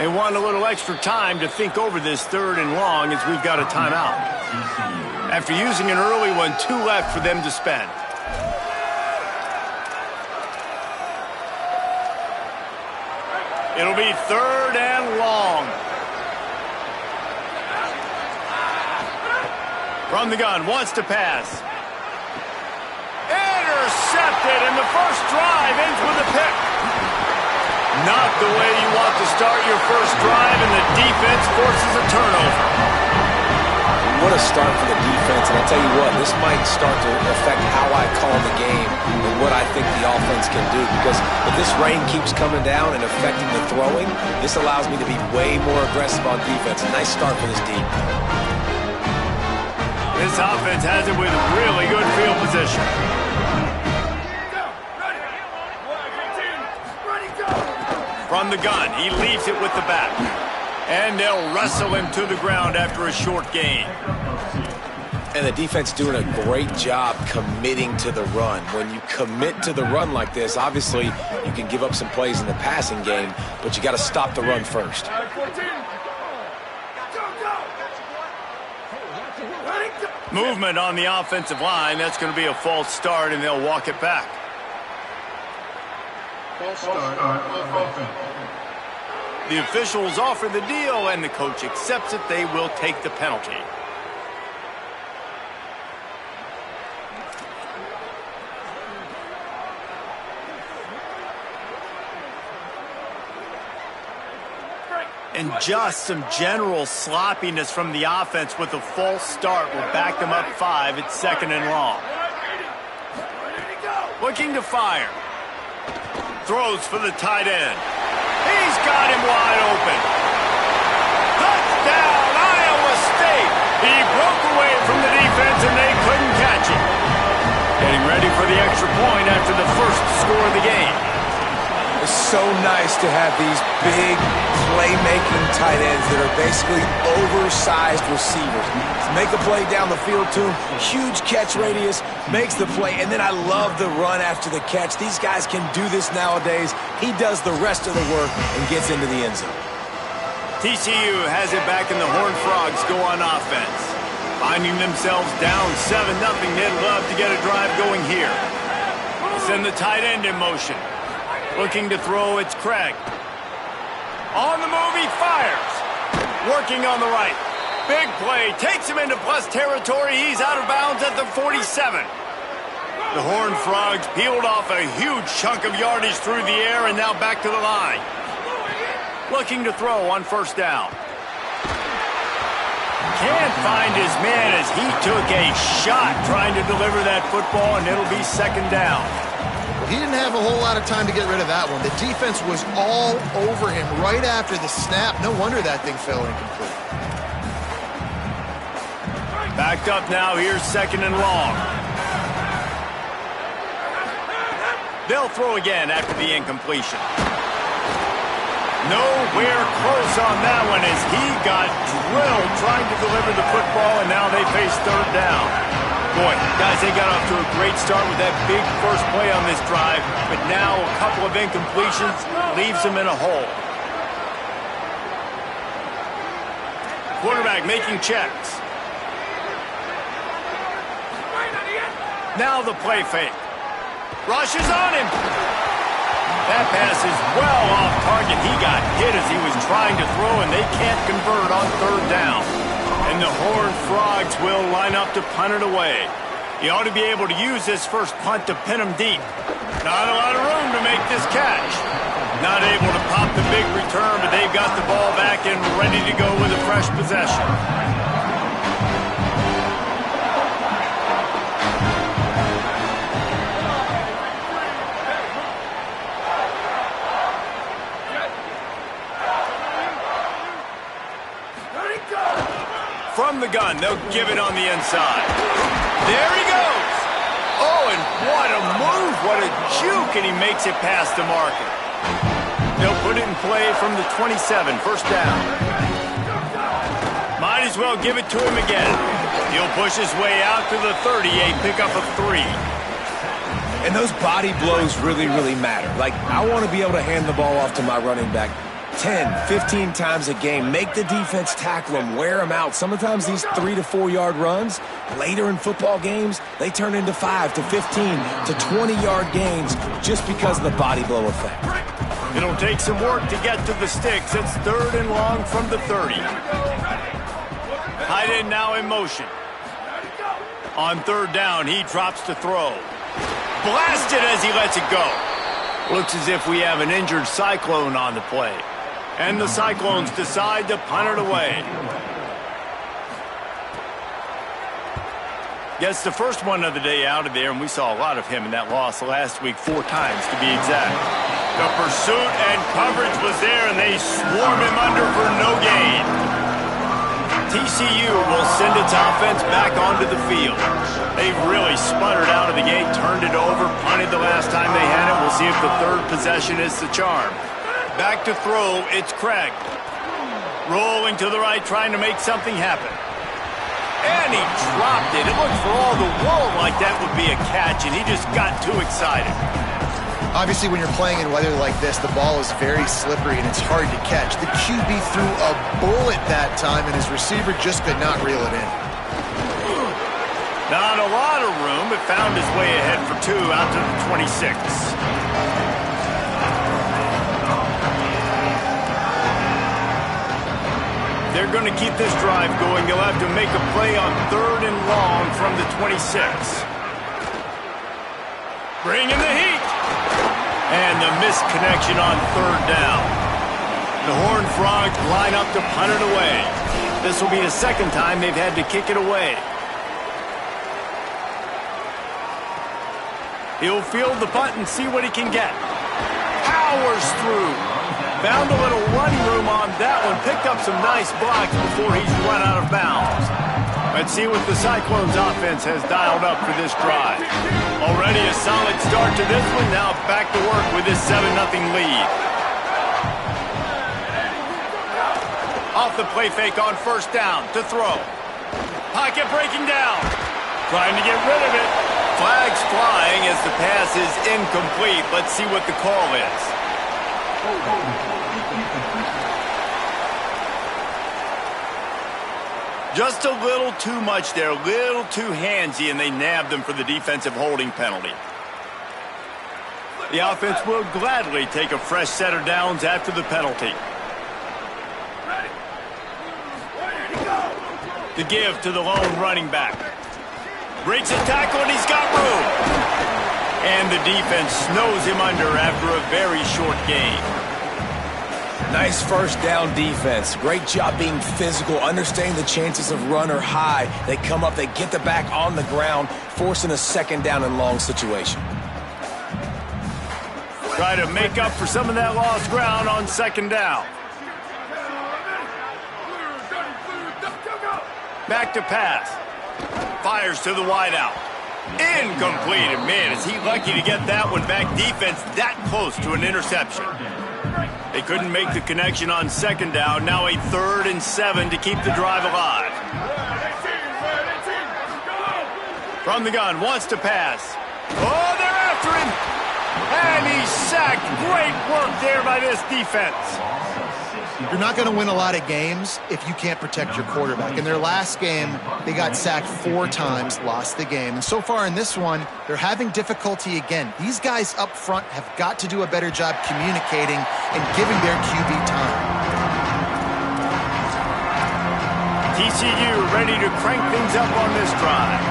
They want a little extra time to think over this 3rd and long as we've got a timeout. After using an early one, 2 left for them to spend. It'll be 3rd and long. From the gun, wants to pass. Intercepted, and the first drive ends with a pick. Not the way you want to start your first drive, and the defense forces a turnover. What a start for the defense, and I tell you what, this might start to affect how I call the game and what I think the offense can do, because if this rain keeps coming down and affecting the throwing, this allows me to be way more aggressive on defense. A nice start for this team. This offense has it with really good field position. From the gun, he leaves it with the back. And they'll wrestle him to the ground after a short gain. And the defense doing a great job committing to the run. When you commit to the run like this, obviously you can give up some plays in the passing game, but you got to stop the run first. Movement on the offensive line. That's going to be a false start, and they'll walk it back. False start on offense. The officials offer the deal, and the coach accepts it. They will take the penalty. And just some general sloppiness from the offense with a false start will back them up 5 at 2nd and long. Looking to fire. Throws for the tight end. He's got him wide open. Touchdown, Iowa State. He broke away from the defense and they couldn't catch him. Getting ready for the extra point after the first score of the game. It's so nice to have these big playmaking tight ends that are basically oversized receivers. Make a play down the field to him, huge catch radius, makes the play, and then I love the run after the catch. These guys can do this nowadays. He does the rest of the work and gets into the end zone. TCU has it back, and the Horned Frogs go on offense. Finding themselves down 7-0, they'd love to get a drive going here. Send the tight end in motion. Looking to throw, it's Craig. On the move, he fires. Working on the right. Big play, takes him into plus territory. He's out of bounds at the 47. The Horned Frogs peeled off a huge chunk of yardage through the air and now back to the line. Looking to throw on 1st down. Can't find his man as he took a shot trying to deliver that football, and it'll be 2nd down. He didn't have a whole lot of time to get rid of that one. The defense was all over him right after the snap. No wonder that thing fell incomplete. Backed up now, here's 2nd and long. They'll throw again after the incompletion. Nowhere close on that one as he got drilled trying to deliver the football, and now they face 3rd down. Boy, guys, they got off to a great start with that big first play on this drive, but now a couple of incompletions leaves them in a hole. Quarterback making checks. Now the play fake. Rushes on him. That pass is well off target. He got hit as he was trying to throw, and they can't convert on 3rd down. And the Horned Frogs will line up to punt it away. He ought to be able to use this first punt to pin him deep. Not a lot of room to make this catch. Not able to pop the big return, but they've got the ball back and ready to go with a fresh possession. From the gun, they'll give it on the inside. There he goes. Oh, and what a move, what a juke, and he makes it past the marker. They'll put it in play from the 27, 1st down. Might as well give it to him again. He'll push his way out to the 38, pick up a 3. And those body blows really, really matter. Like, I want to be able to hand the ball off to my running back. 10, 15 times a game. Make the defense tackle them, wear them out. Sometimes these 3 to 4 yard runs, later in football games, they turn into 5 to 15 to 20 yard gains just because of the body blow effect. It'll take some work to get to the sticks. It's 3rd and long from the 30. Tight end now in motion. On 3rd down, he drops to throw. Blasted as he lets it go. Looks as if we have an injured Cyclone on the play. And the Cyclones decide to punt it away. Gets the first one of the day out of there, and we saw a lot of him in that loss last week, 4 times to be exact. The pursuit and coverage was there, and they swarm him under for no gain. TCU will send its offense back onto the field. They really sputtered out of the gate, turned it over, punted the last time they had it. We'll see if the 3rd possession is the charm. Back to throw, it's Craig. Rolling to the right, trying to make something happen. And he dropped it. It looked for all the world like that would be a catch, and he just got too excited. Obviously, when you're playing in weather like this, the ball is very slippery and it's hard to catch. The QB threw a bullet that time, and his receiver just could not reel it in. Not a lot of room, but found his way ahead for 2 out to the 26. They're going to keep this drive going. They'll have to make a play on 3rd and long from the 26. Bring in the heat. And the missed connection on 3rd down. The Horned Frogs line up to punt it away. This will be the 2nd time they've had to kick it away. He'll field the punt and see what he can get. Powers through. Found a little running room on that one. Picked up some nice blocks before he's run out of bounds. Let's see what the Cyclones offense has dialed up for this drive. Already a solid start to this one. Now back to work with this 7-0 lead. Off the play fake on 1st down to throw. Pocket breaking down. Trying to get rid of it. Flags flying as the pass is incomplete. Let's see what the call is. Just a little too much there, a little too handsy, and they nabbed him for the defensive holding penalty. The offense will gladly take a fresh set of downs after the penalty. The give to the lone running back. Breaks a tackle, and he's got room. And the defense snows him under after a very short game. Nice 1st down defense. Great job being physical, understanding the chances of run are high. They come up, they get the back on the ground, forcing a 2nd down and long situation. Try to make up for some of that lost ground on 2nd down. Back to pass. Fires to the wideout. Incomplete. And man, is he lucky to get that one back. Defense that close to an interception. They couldn't make the connection on 2nd down. Now a 3rd and 7 to keep the drive alive. From the gun, wants to pass. Oh, they're after him. And he's sacked. Great work there by this defense. You're not going to win a lot of games if you can't protect your quarterback. In their last game, they got sacked 4 times, lost the game. And so far in this one, they're having difficulty again. These guys up front have got to do a better job communicating and giving their QB time. TCU ready to crank things up on this drive.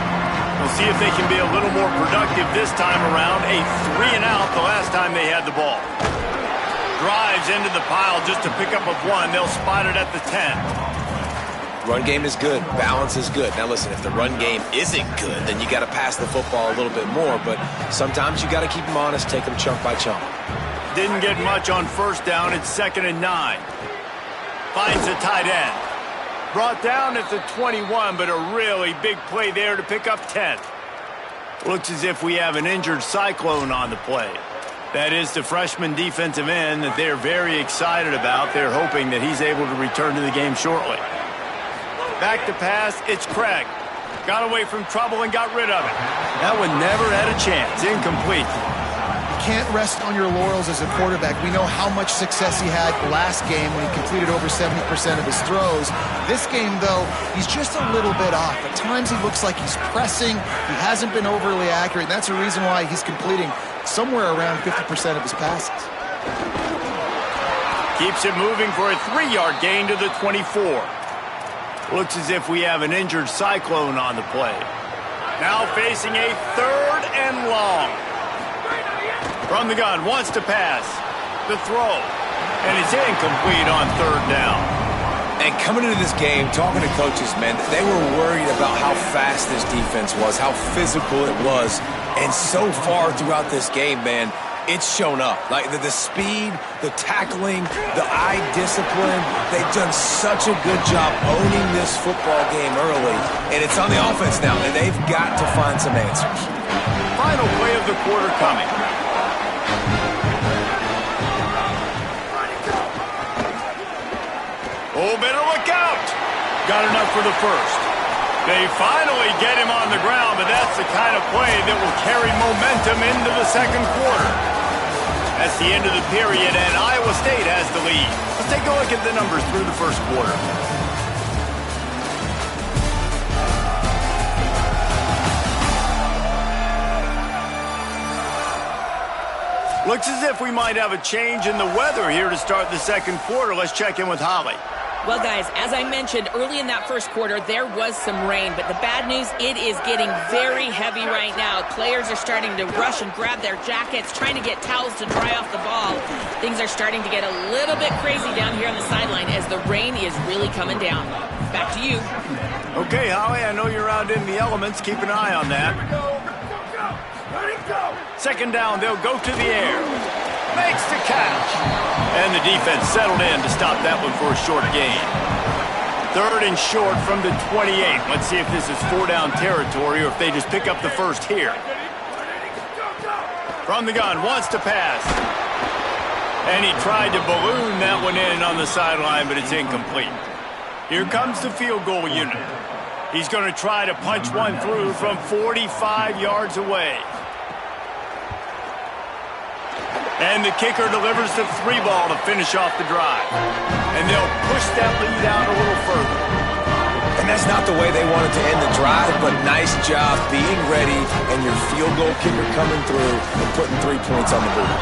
We'll see if they can be a little more productive this time around. A 3-and-out the last time they had the ball. Drives into the pile just to pick up a 1. They'll spot it at the 10. Run game is good. Balance is good. Now listen, if the run game isn't good, then you got to pass the football a little bit more. But sometimes you got to keep them honest, take them chunk by chunk. Didn't get much on 1st down. It's 2nd and 9. Finds the tight end. Brought down at the 21, but a really big play there to pick up 10. Looks as if we have an injured Cyclone on the play. That is the freshman defensive end that they're very excited about. They're hoping that he's able to return to the game shortly. Back to pass, it's Craig. Got away from trouble and got rid of it. That one never had a chance. Incomplete. can't rest on your laurels as a quarterback. We know how much success he had last game when he completed over 70% of his throws. This game, though, he's just a little bit off. At times he looks like he's pressing. He hasn't been overly accurate, and that's the reason why he's completing somewhere around 50% of his passes. Keeps it moving for a 3-yard gain to the 24. Looks as if we have an injured Cyclone on the play. Now facing a 3rd and long. From the gun, wants to pass. The throw. And it's incomplete on 3rd down. And coming into this game, talking to coaches, man, they were worried about how fast this defense was, how physical it was. And so far throughout this game, man, it's shown up. Like the speed, the tackling, the eye discipline. They've done such a good job owning this football game early. And it's on the offense now, and they've got to find some answers. Final play of the quarter coming. Oh, better look out. Got enough for the first. They finally get him on the ground, but that's the kind of play that will carry momentum into the second quarter. That's the end of the period, and Iowa State has the lead. Let's take a look at the numbers through the first quarter. Looks as if we might have a change in the weather here to start the second quarter. Let's check in with Holly. Well, guys, as I mentioned, early in that first quarter, there was some rain. But the bad news, it is getting very heavy right now. Players are starting to rush and grab their jackets, trying to get towels to dry off the ball. Things are starting to get a little bit crazy down here on the sideline as the rain is really coming down. Back to you. Okay, Holly, I know you're out in the elements. Keep an eye on that. Second down, they'll go to the air. Makes the catch. And the defense settled in to stop that one for a short gain. 3rd and short from the 28. Let's see if this is 4-down territory or if they just pick up the first here. From the gun, wants to pass. And he tried to balloon that one in on the sideline, but it's incomplete. Here comes the field goal unit. He's going to try to punch one through from 45 yards away. And the kicker delivers the 3-ball to finish off the drive. And they'll push that lead out a little further. And that's not the way they wanted to end the drive, but nice job being ready and your field goal kicker coming through and putting 3 points on the board.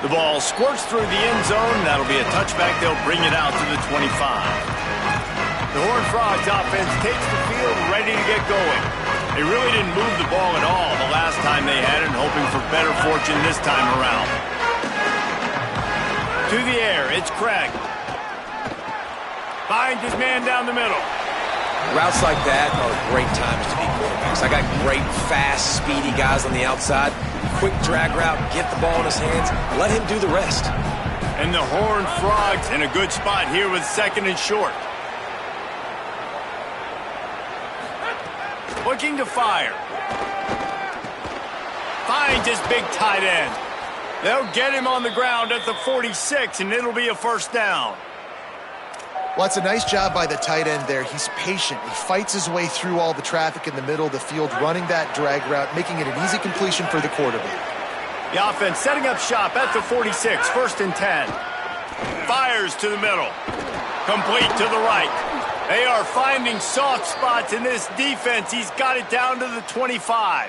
The ball squirts through the end zone. That'll be a touchback. They'll bring it out to the 25. The Horned Frogs offense takes the field ready to get going. They really didn't move the ball at all the last time they had it, hoping for better fortune this time around. To the air, it's Craig. Finds his man down the middle. Routes like that are great times to be quarterbacks. I got great, fast, speedy guys on the outside. Quick drag route, get the ball in his hands, let him do the rest. And the Horned Frogs in a good spot here with 2nd and short. Looking to fire. Finds his big tight end. They'll get him on the ground at the 46, and it'll be a 1st down. Well, it's a nice job by the tight end there. He's patient. He fights his way through all the traffic in the middle of the field, running that drag route, making it an easy completion for the quarterback. The offense setting up shop at the 46, 1st and 10. Fires to the middle. Complete to the right. They are finding soft spots in this defense. He's got it down to the 25.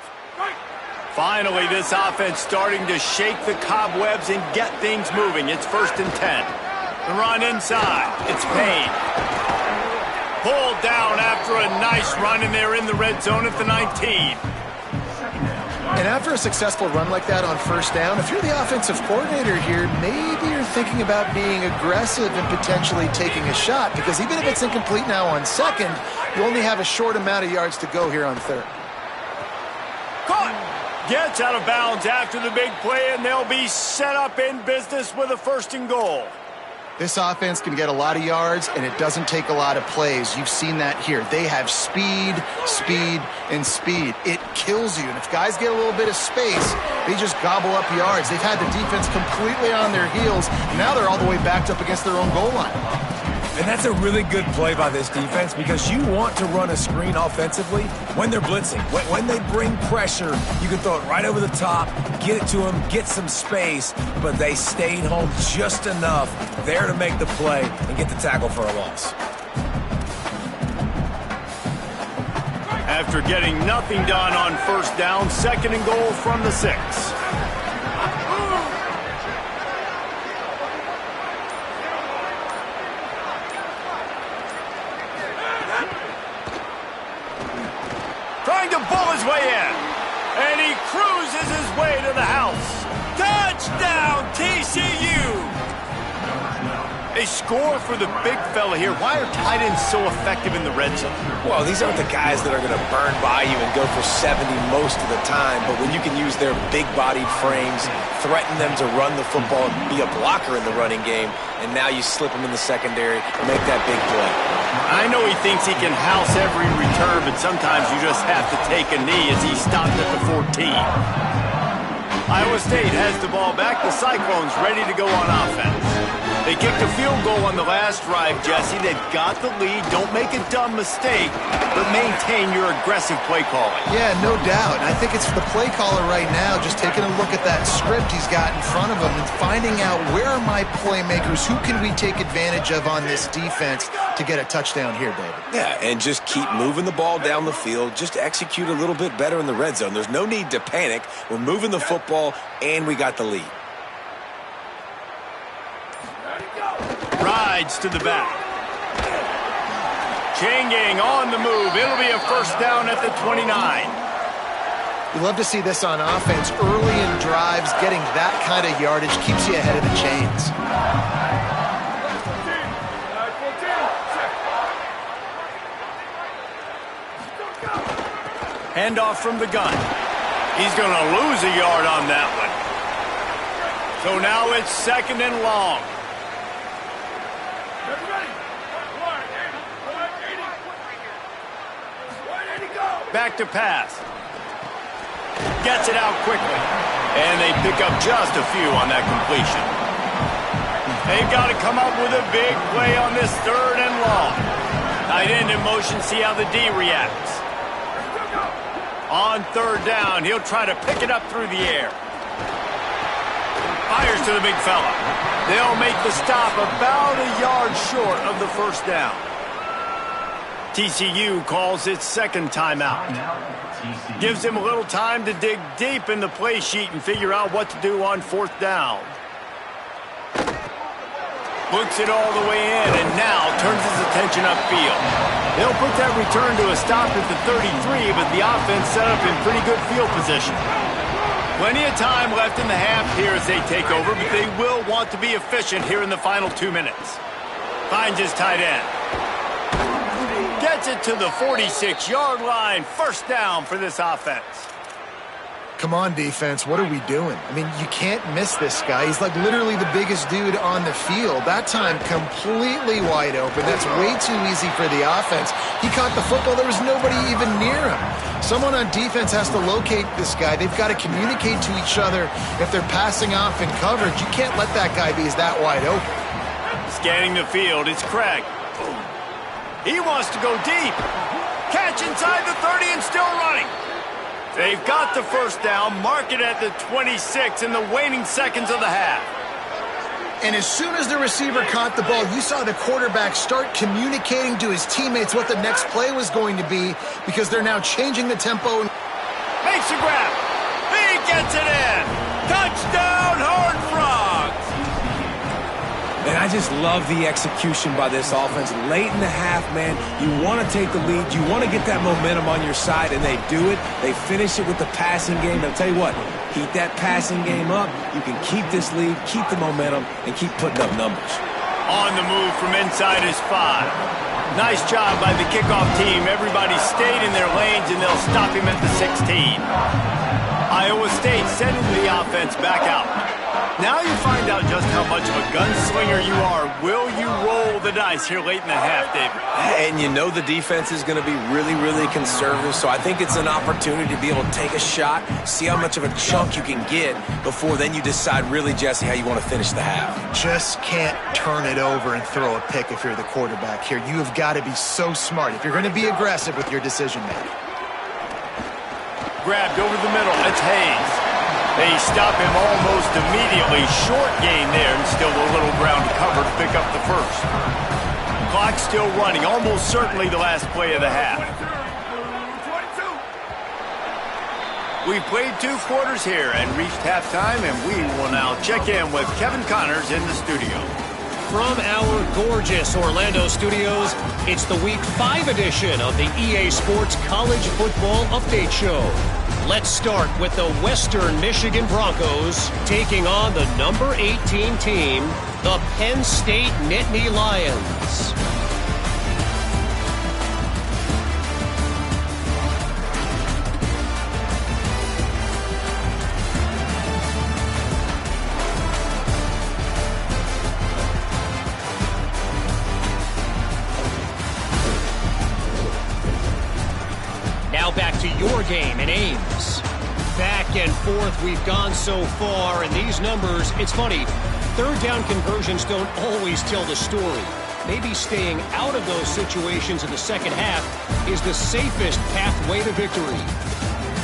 Finally, this offense starting to shake the cobwebs and get things moving. It's 1st and 10. The run inside. It's Payne. Pulled down after a nice run, and they're in the red zone at the 19. And after a successful run like that on 1st down, if you're the offensive coordinator here, maybe you're thinking about being aggressive and potentially taking a shot, because even if it's incomplete now on 2nd, you only have a short amount of yards to go here on 3rd. Caught. Gets out of bounds after the big play, and they'll be set up in business with a 1st and goal. This offense can get a lot of yards, and it doesn't take a lot of plays. You've seen that here. They have speed, speed, and speed. It kills you. And if guys get a little bit of space, they just gobble up yards. They've had the defense completely on their heels. Now they're all the way backed up against their own goal line. And that's a really good play by this defense because you want to run a screen offensively when they're blitzing. When they bring pressure, you can throw it right over the top, get it to them, get some space, but they stayed home just enough there to make the play and get the tackle for a loss. After getting nothing done on first down, 2nd and goal from the 6. Trying to bull his way in. And he cruises his way to the house. Touchdown, TCU! A score for the big fella here. Why are tight ends so effective in the red zone? Well, these aren't the guys that are going to burn by you and go for 70 most of the time, but when you can use their big-bodied frames, threaten them to run the football and be a blocker in the running game, and now you slip them in the secondary and make that big play. I know he thinks he can house every return, but sometimes you just have to take a knee as he stopped at the 14. Iowa State has the ball back. The Cyclones ready to go on offense. They kicked a field goal on the last drive, Jesse. They've got the lead. Don't make a dumb mistake, but maintain your aggressive play calling. Yeah, no doubt. And I think it's the play caller right now just taking a look at that script he's got in front of him and finding out where are my playmakers, who can we take advantage of on this defense to get a touchdown here, David. Yeah, and just keep moving the ball down the field. Just execute a little bit better in the red zone. There's no need to panic. We're moving the football, and we got the lead. Rides to the back. Chain gang on the move. It'll be a first down at the 29. You love to see this on offense. Early in drives, getting that kind of yardage keeps you ahead of the chains. Handoff from the gun. He's going to lose a yard on that one. So now it's 2nd and long. Back to pass. Gets it out quickly. And they pick up just a few on that completion. They've got to come up with a big play on this 3rd and long. Tight end in motion, see how the D reacts. On 3rd down, he'll try to pick it up through the air. Fires to the big fella. They'll make the stop about a yard short of the first down. TCU calls its 2nd timeout. Gives him a little time to dig deep in the play sheet and figure out what to do on 4th down. Looks it all the way in and now turns his attention upfield. They'll put that return to a stop at the 33, but the offense set up in pretty good field position. Plenty of time left in the half here as they take over, but they will want to be efficient here in the final 2 minutes. Finds his tight end. Gets it to the 46-yard line. First down for this offense. Come on, defense. What are we doing? I mean, you can't miss this guy. He's like literally the biggest dude on the field. That time, completely wide open. That's way too easy for the offense. He caught the football. There was nobody even near him. Someone on defense has to locate this guy. They've got to communicate to each other if they're passing off in coverage. You can't let that guy be that wide open. Scanning the field, it's Craig. He wants to go deep. Catch inside the 30 and still running. They've got the first down, mark it at the 26 in the waning seconds of the half. And as soon as the receiver caught the ball, you saw the quarterback start communicating to his teammates what the next play was going to be because they're now changing the tempo. Makes a grab. He gets it in. Touchdown, Horned Frogs. And I just love the execution by this offense. Late in the half, man, you want to take the lead. You want to get that momentum on your side, and they do it. They finish it with the passing game. I'll tell you what, keep that passing game up. You can keep this lead, keep the momentum, and keep putting up numbers. On the move from inside his 5. Nice job by the kickoff team. Everybody stayed in their lanes, and they'll stop him at the 16. Iowa State sending the offense back out. Now you find out just how much of a gunslinger you are. Will you roll the dice here late in the half, David? And you know the defense is going to be really, really conservative, so I think it's an opportunity to be able to take a shot, see how much of a chunk you can get before then you decide really, Jesse, how you want to finish the half. Just can't turn it over and throw a pick if you're the quarterback here. You have got to be so smart if you're going to be aggressive with your decision making. Grabbed over the middle. It's Hayes. They stop him almost immediately. Short gain there, and still a little ground to cover to pick up the first. Clock still running, almost certainly the last play of the half. We've played 2 quarters here and reached halftime, and we will now check in with Kevin Connors in the studio. From our gorgeous Orlando studios, it's the Week 5 edition of the EA Sports College Football Update Show. Let's start with the Western Michigan Broncos taking on the number 18 team, the Penn State Nittany Lions. Now back to your game in Ames. Back and forth we've gone so far, and these numbers, it's funny, third down conversions don't always tell the story. Maybe staying out of those situations in the second half is the safest pathway to victory.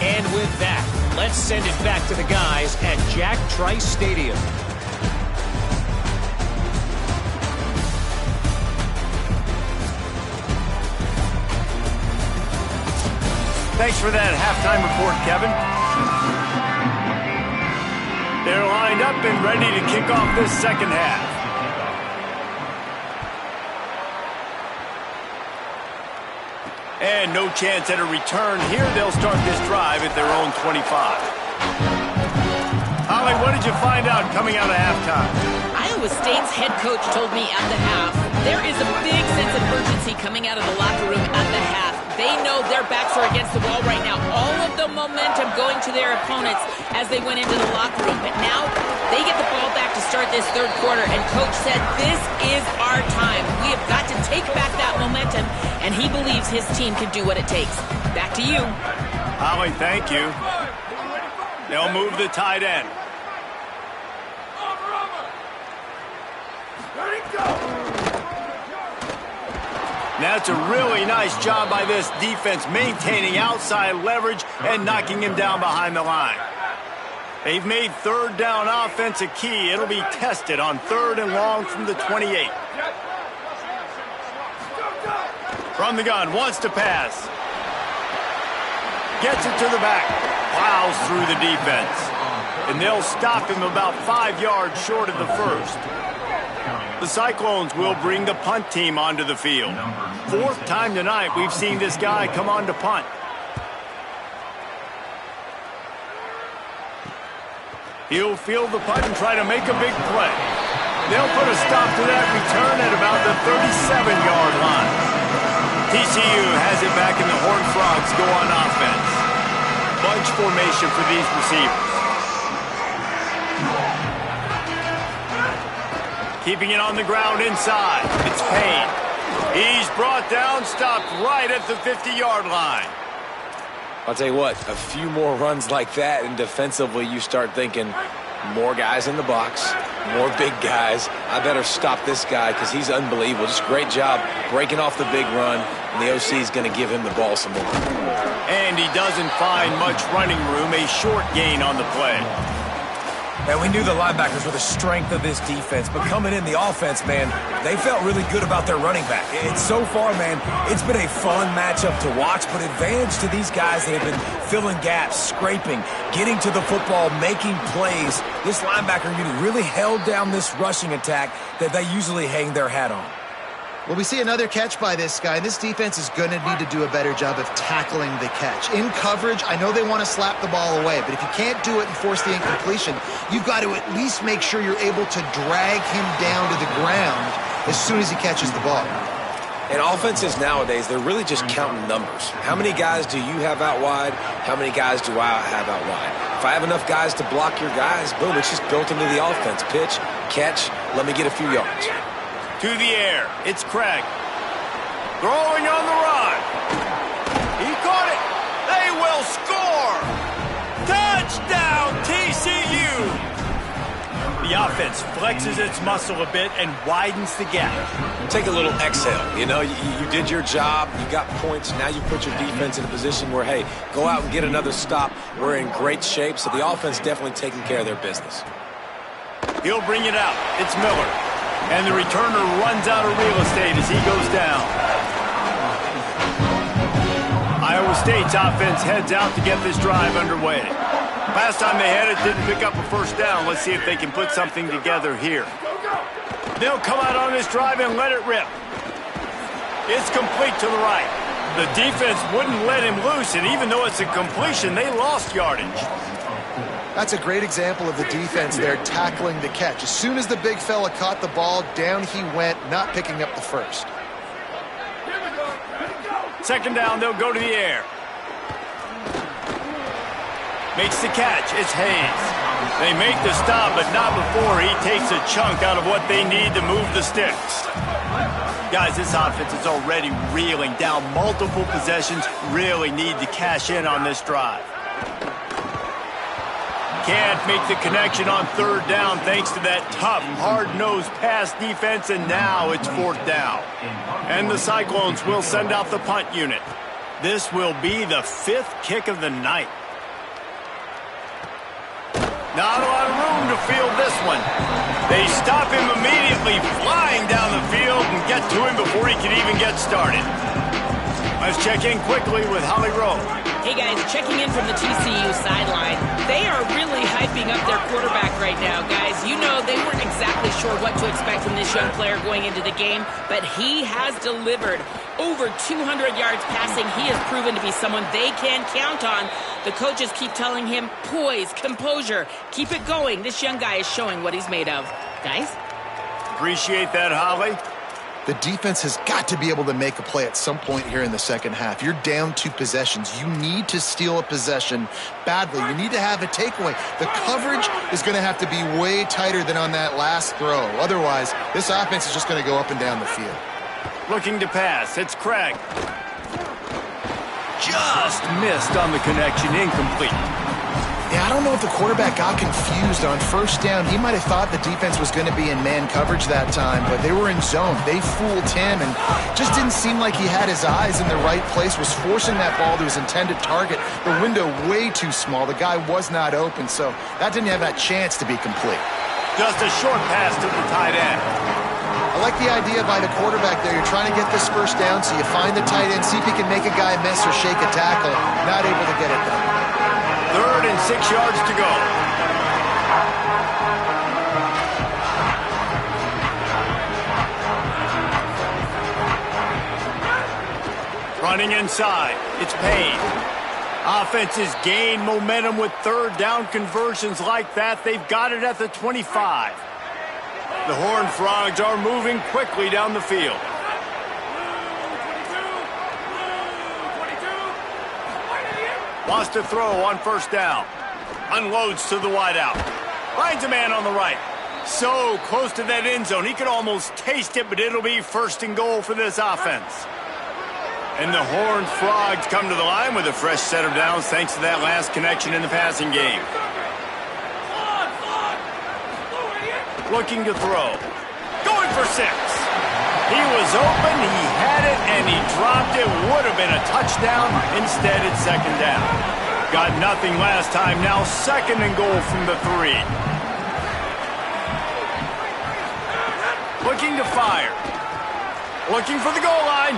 And with that, let's send it back to the guys at Jack Trice Stadium. Thanks for that halftime report, Kevin. They're lined up and ready to kick off this second half. And no chance at a return here. They'll start this drive at their own 25. Holly, what did you find out coming out of halftime? Iowa State's head coach told me at the half, there is a big sense of urgency coming out of the locker room at the half. They know their backs are against the wall right now. All of the momentum going to their opponents as they went into the locker room. But now they get the ball back to start this third quarter. And Coach said, this is our time. We have got to take back that momentum. And he believes his team can do what it takes. Back to you. Holly, thank you. They'll move the tight end. That's a really nice job by this defense, maintaining outside leverage and knocking him down behind the line. They've made third down offense a key. It'll be tested on 3rd and long from the 28. From the gun, wants to pass. Gets it to the back. Plows through the defense. And they'll stop him about 5 yards short of the first. The Cyclones will bring the punt team onto the field. 4th time tonight we've seen this guy come on to punt. He'll field the punt and try to make a big play. They'll put a stop to that return at about the 37-yard line. TCU has it back in the Horned Frogs go on offense. Bunch formation for these receivers. Keeping it on the ground inside. It's Payne. He's brought down, stopped right at the 50-yard line. I'll tell you what, a few more runs like that, and defensively you start thinking, more guys in the box, more big guys. I better stop this guy because he's unbelievable. Just great job breaking off the big run, and the OC is going to give him the ball some more. And he doesn't find much running room, a short gain on the play. And we knew the linebackers were the strength of this defense, but coming in the offense, man, they felt really good about their running back. It's so far, man, it's been a fun matchup to watch, but advantage to these guys that have been filling gaps, scraping, getting to the football, making plays. This linebacker unit really held down this rushing attack that they usually hang their hat on. Well, we see another catch by this guy. This defense is going to need to do a better job of tackling the catch. In coverage, I know they want to slap the ball away, but if you can't do it and force the incompletion, you've got to at least make sure you're able to drag him down to the ground as soon as he catches the ball. And offenses nowadays, they're really just counting numbers. How many guys do you have out wide? How many guys do I have out wide? if I have enough guys to block your guys, boom, it's just built into the offense. Pitch, catch, let me get a few yards. To the air, it's Craig. Throwing on the run. He caught it. They will score. Touchdown, TCU. The offense flexes its muscle a bit and widens the gap. Take a little exhale. You know, you did your job. You got points. Now you put your defense in a position where, hey, go out and get another stop. We're in great shape, so the offense definitely taking care of their business. He'll bring it out. It's Miller. And the returner runs out of real estate as he goes down. Iowa State's offense heads out to get this drive underway. Last time they had it, didn't pick up a first down. Let's see if they can put something together here. They'll come out on this drive and let it rip. It's complete to the right. The defense wouldn't let him loose, and even though it's a completion, they lost yardage. That's a great example of the defense there tackling the catch. As soon as the big fella caught the ball, down he went, not picking up the first. Second down, they'll go to the air. Makes the catch. It's Hayes. They make the stop, but not before he takes a chunk out of what they need to move the sticks. Guys, this offense is already reeling down multiple possessions. Really need to cash in on this drive. Can't make the connection on third down thanks to that tough, hard-nosed pass defense, and now it's fourth down. And the Cyclones will send out the punt unit. This will be the fifth kick of the night. Not a lot of room to field this one. They stop him immediately, flying down the field, and get to him before he can even get started. Let's check in quickly with Holly Rowe. Hey guys, checking in from the TCU sideline. They are really hyping up their quarterback right now, guys. You know, they weren't exactly sure what to expect from this young player going into the game, but he has delivered over 200 yards passing. He has proven to be someone they can count on. The coaches keep telling him, poise, composure, keep it going. This young guy is showing what he's made of. Guys? Appreciate that, Holly. The defense has got to be able to make a play at some point here in the second half. You're down 2 possessions. You need to steal a possession badly. You need to have a takeaway. The coverage is going to have to be way tighter than on that last throw. Otherwise, this offense is just going to go up and down the field. Looking to pass. It's Craig. Just missed on the connection. Incomplete. Yeah, I don't know if the quarterback got confused on first down. He might have thought the defense was going to be in man coverage that time, but they were in zone. They fooled him and just didn't seem like he had his eyes in the right place, was forcing that ball to his intended target. The window way too small. The guy was not open, so that didn't have that chance to be complete. Just a short pass to the tight end. I like the idea by the quarterback there. You're trying to get this first down, so you find the tight end, see if he can make a guy miss or shake a tackle. Not able to get it done. 3rd and 6 yards to go. Running inside. It's Payne. Offenses gain momentum with 3rd down conversions like that. They've got it at the 25. The Horned Frogs are moving quickly down the field. Wants to throw on first down. Unloads to the wideout. Finds a man on the right. So close to that end zone. He could almost taste it, but it'll be 1st and goal for this offense. And the Horned Frogs come to the line with a fresh set of downs thanks to that last connection in the passing game. Looking to throw. Going for 6. He was open, he had it, and he dropped it. Would have been a touchdown. Instead, it's 2nd down. Got nothing last time. Now 2nd and goal from the 3. Looking to fire. Looking for the goal line.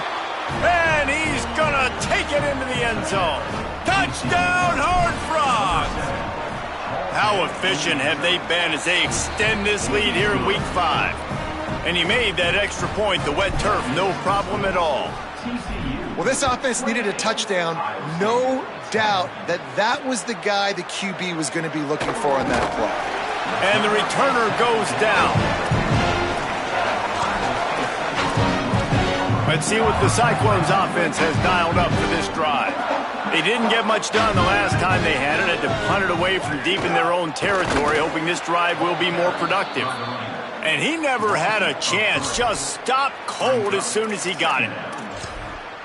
And he's going to take it into the end zone. Touchdown, Horned Frogs! How efficient have they been as they extend this lead here in Week 5? And he made that extra point, the wet turf, no problem at all. Well, this offense needed a touchdown. No doubt that was the guy the QB was going to be looking for on that play. And the returner goes down. Let's see what the Cyclones offense has dialed up for this drive. They didn't get much done the last time they had it. Had to punt it away from deep in their own territory, hoping this drive will be more productive. And he never had a chance. Just stopped cold as soon as he got it.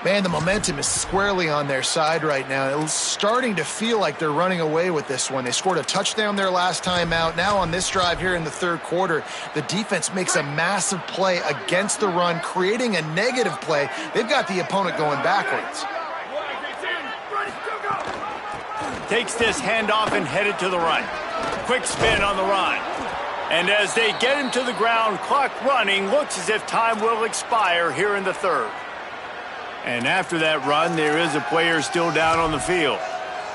Man, the momentum is squarely on their side right now. It's starting to feel like they're running away with this one. They scored a touchdown their last time out. Now on this drive here in the third quarter, the defense makes a massive play against the run, creating a negative play. They've got the opponent going backwards. Takes this handoff and headed to the right. Quick spin on the run. And as they get him to the ground, clock running, looks as if time will expire here in the third. And after that run, there is a player still down on the field.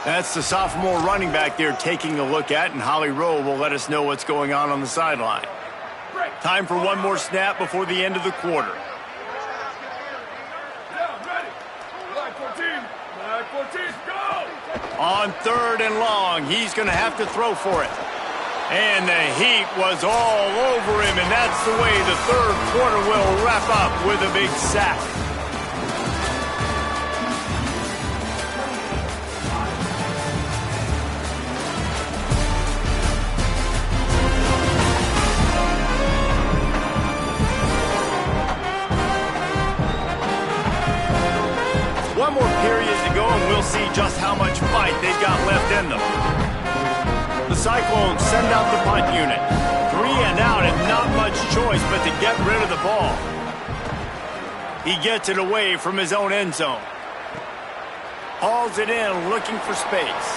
That's the sophomore running back they're taking a look at, and Holly Rowe will let us know what's going on the sideline. Time for one more snap before the end of the quarter. On third and long, he's going to have to throw for it. And the heat was all over him, and that's the way the third quarter will wrap up with a big sack. One more period to go, and we'll see just how much fight they've got left in them. The Cyclones send out the punt unit. 3 and out and not much choice but to get rid of the ball. He gets it away from his own end zone. Hauls it in, looking for space.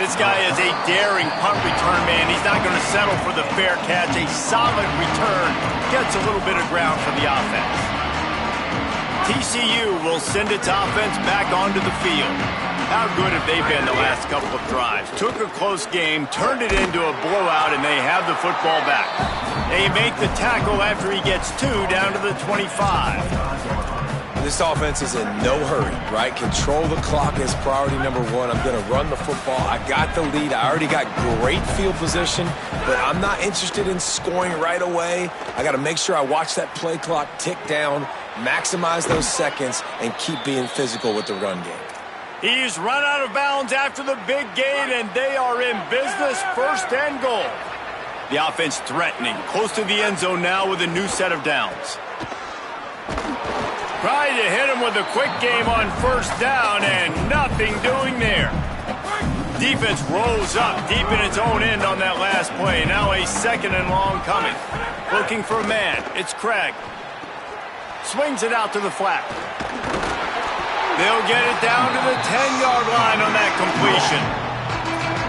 This guy is a daring punt return man. He's not going to settle for the fair catch. A solid return. Gets a little bit of ground for the offense. TCU will send its offense back onto the field. How good have they been the last couple of drives? Took a close game, turned it into a blowout, and they have the football back. They make the tackle after he gets 2 down to the 25. This offense is in no hurry, right? Control the clock is priority number 1. I'm going to run the football. I got the lead. I already got great field position, but I'm not interested in scoring right away. I got to make sure I watch that play clock tick down, maximize those seconds, and keep being physical with the run game. He's run out of bounds after the big gain, and they are in business, first and goal. The offense threatening, close to the end zone now with a new set of downs. Trying to hit him with a quick game on first down, and nothing doing there. Defense rolls up deep in its own end on that last play. Now a second and long coming. Looking for a man. It's Craig. Swings it out to the flat. They'll get it down to the 10-yard line on that completion.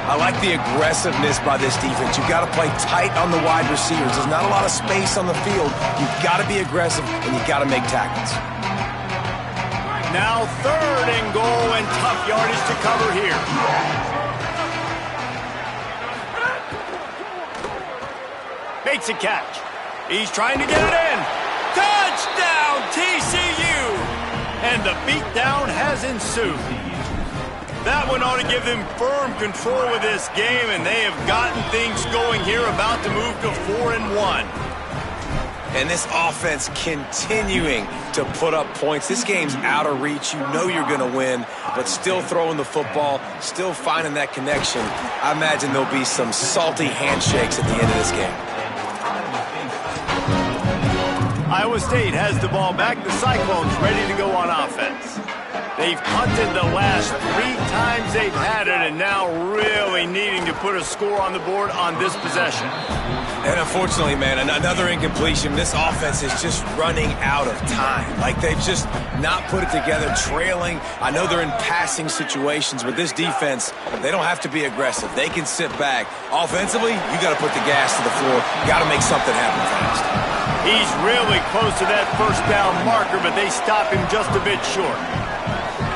I like the aggressiveness by this defense. You've got to play tight on the wide receivers. There's not a lot of space on the field. You've got to be aggressive, and you've got to make tackles. Now third and goal, and tough yardage to cover here. Makes a catch. He's trying to get it in. Touchdown, TCU! And the beatdown has ensued. That one ought to give them firm control of this game, and they have gotten things going here, about to move to 4-1. And this offense continuing to put up points. This game's out of reach. You know you're going to win, but still throwing the football, still finding that connection. I imagine there'll be some salty handshakes at the end of this game. Iowa State has the ball back. The Cyclones ready to go on offense. They've punted the last 3 times they've had it, and now really needing to put a score on the board on this possession. And unfortunately, man, another incompletion. This offense is just running out of time. Like, they've just not put it together, trailing. I know they're in passing situations, but this defense, they don't have to be aggressive. They can sit back. Offensively, you got to put the gas to the floor. Got to make something happen fast. He's really close to that first down marker, but they stop him just a bit short.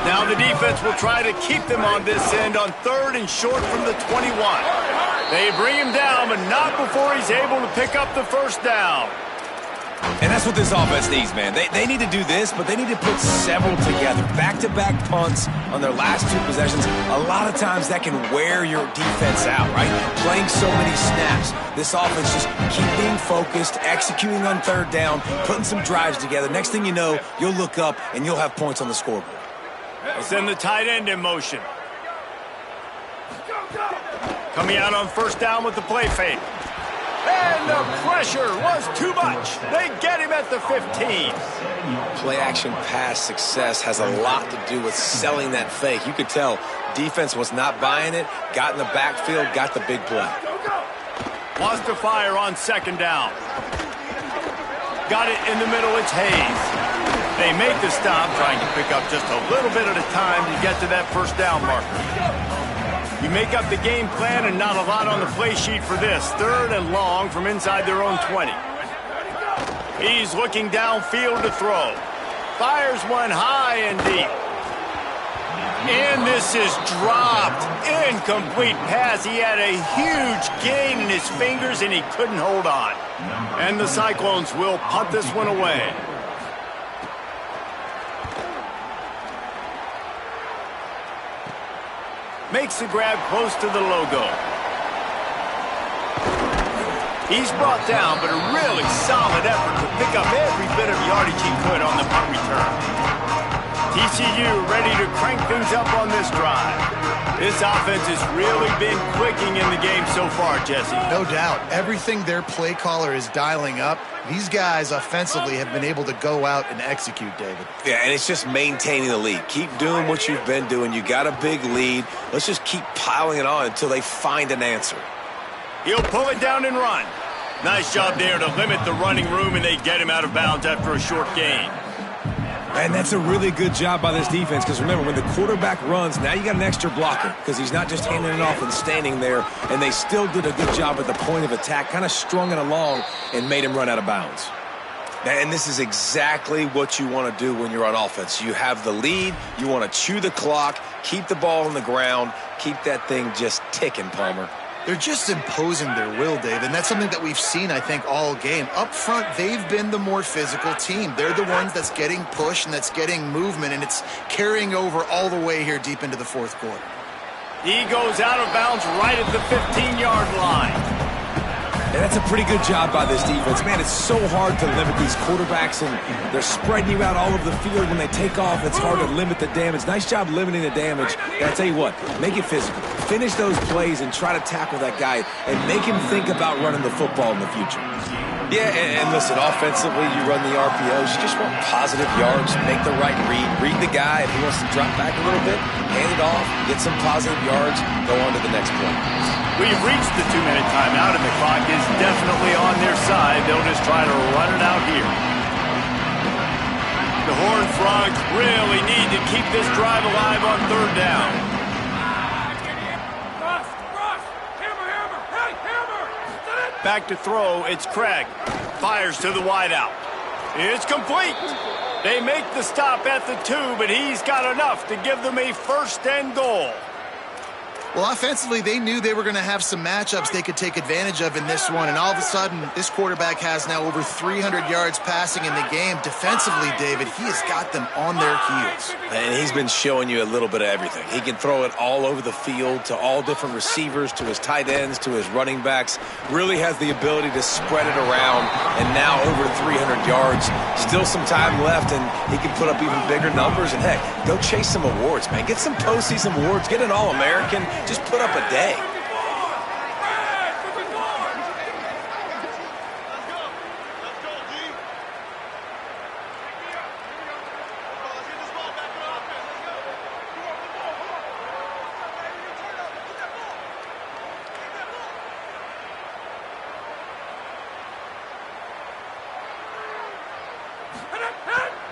Now the defense will try to keep them on this end on third and short from the 21. They bring him down, but not before he's able to pick up the first down. And that's what this offense needs, man. They need to do this, but they need to put several together. Back-to-back punts on their last 2 possessions. A lot of times that can wear your defense out, right? Playing so many snaps. This offense just keep being focused, executing on third down, putting some drives together. Next thing you know, you'll look up and you'll have points on the scoreboard. They'll send the tight end in motion. Coming out on first down with the play fake. And the pressure was too much. They get him at the 15. Play action pass success has a lot to do with selling that fake. You could tell defense was not buying it, got in the backfield, got the big play. Lost to fire on second down. Got it in the middle, it's Hayes. They make the stop, trying to pick up just a little bit at a time to get to that first down marker. You make up the game plan and not a lot on the play sheet for this. Third and long from inside their own 20. He's looking downfield to throw. Fires one high and deep. And this is dropped. Incomplete pass. He had a huge gain in his fingers and he couldn't hold on. And the Cyclones will punt this one away. Makes the grab close to the logo. He's brought down, but a really solid effort to pick up every bit of yardage he could on the punt return. TCU ready to crank things up on this drive. This offense has really been clicking in the game so far, Jesse. No doubt. Everything their play caller is dialing up, these guys offensively have been able to go out and execute, David. Yeah, and it's just maintaining the lead. Keep doing what you've been doing. You got a big lead. Let's just keep piling it on until they find an answer. He'll pull it down and run. Nice job there to limit the running room, and they get him out of bounds after a short gain. And that's a really good job by this defense, because remember, when the quarterback runs, now you got an extra blocker, because he's not just handing it off and standing there, and they still did a good job at the point of attack, kind of strung it along and made him run out of bounds. And this is exactly what you want to do when you're on offense. You have the lead, you want to chew the clock, keep the ball on the ground, keep that thing just ticking, Palmer. They're just imposing their will, Dave, and that's something that we've seen, I think, all game. Up front, they've been the more physical team. They're the ones that's getting push and that's getting movement, and it's carrying over all the way here deep into the fourth quarter. He goes out of bounds right at the 15-yard line. And that's a pretty good job by this defense. Man, it's so hard to limit these quarterbacks, and they're spreading you out all over the field. When they take off, it's hard to limit the damage. Nice job limiting the damage. And I tell you what, make it physical. Finish those plays and try to tackle that guy and make him think about running the football in the future. Yeah, and listen, offensively, you run the RPOs. You just want positive yards, make the right read. Read the guy. If he wants to drop back a little bit, hand it off, get some positive yards, go on to the next play. We've reached the 2-minute timeout, and the clock is definitely on their side. They'll just try to run it out here. The Horned Frogs really need to keep this drive alive on third down. Back to throw, it's Craig. Fires to the wideout. It's complete. They make the stop at the 2, but he's got enough to give them a first and goal. Well, offensively, they knew they were going to have some matchups they could take advantage of in this one, and all of a sudden, this quarterback has now over 300 yards passing in the game. Defensively, David, he has got them on their heels. And he's been showing you a little bit of everything. He can throw it all over the field to all different receivers, to his tight ends, to his running backs. Really has the ability to spread it around, and now over 300 yards. Still some time left, and he can put up even bigger numbers. And, heck, go chase some awards, man. Get some postseason awards. Get an All-American. Just put up a day.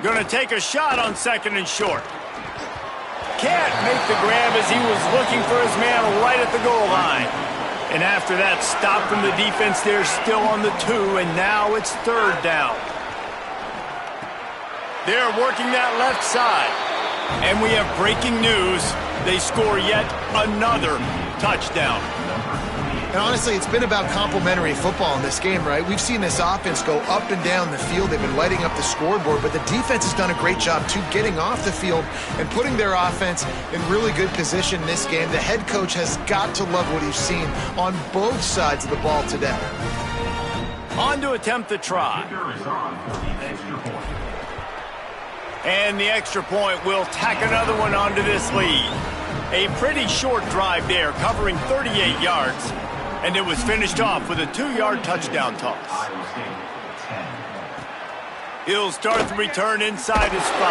Going to take a shot on second and short. Can't make the grab as he was looking for his man right at the goal line. And after that stop from the defense, they're still on the 2, and now it's third down. They're working that left side. And we have breaking news. They score yet another touchdown. And honestly, it's been about complementary football in this game, right? We've seen this offense go up and down the field. They've been lighting up the scoreboard, but the defense has done a great job, too, getting off the field and putting their offense in really good position in this game. The head coach has got to love what he's seen on both sides of the ball today. On to attempt the try. And the extra point will tack another one onto this lead. A pretty short drive there, covering 38 yards. And it was finished off with a 2-yard touchdown toss. He'll start the return inside his 5.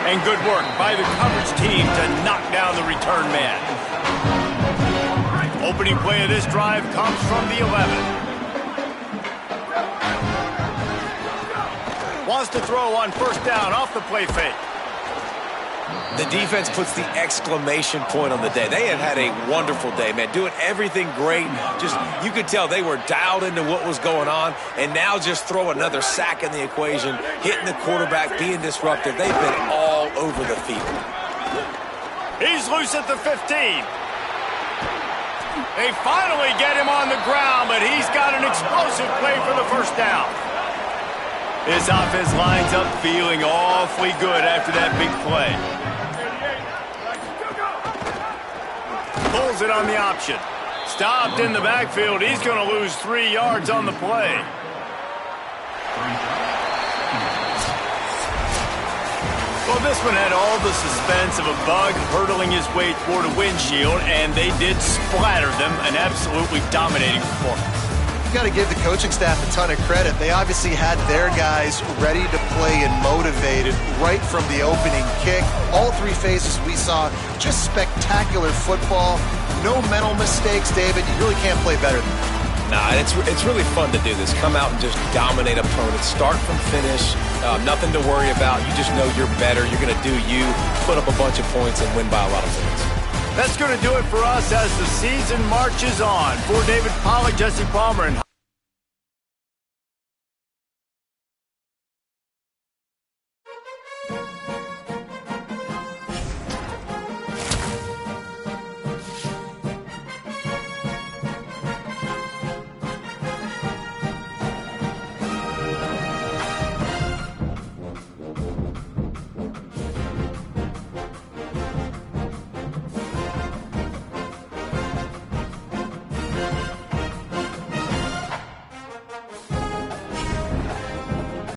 And good work by the coverage team to knock down the return man. Opening play of this drive comes from the 11. Wants to throw on first down off the play fake. The defense puts the exclamation point on the day. They have had a wonderful day, man, doing everything great. Just, you could tell they were dialed into what was going on, and now just throw another sack in the equation, hitting the quarterback, being disruptive. They've been all over the field. He's loose at the 15. They finally get him on the ground, but he's got an explosive play for the first down. This offense lines up feeling awfully good after that big play. Pulls it on the option. Stopped in the backfield. He's going to lose 3 yards on the play. Well, this one had all the suspense of a bug hurtling his way toward a windshield, and they did splatter them, an absolutely dominating performance. You got to give the coaching staff a ton of credit. They obviously had their guys ready to play and motivated right from the opening kick. All 3 phases we saw, just spectacular football. No mental mistakes, David. You really can't play better than that. Nah, it's really fun to do this. Come out and just dominate opponents. Start from finish. Nothing to worry about. You just know you're better. You're going to do you, put up a bunch of points, and win by a lot of points. That's going to do it for us as the season marches on. For David Pollack, Jesse Palmer, and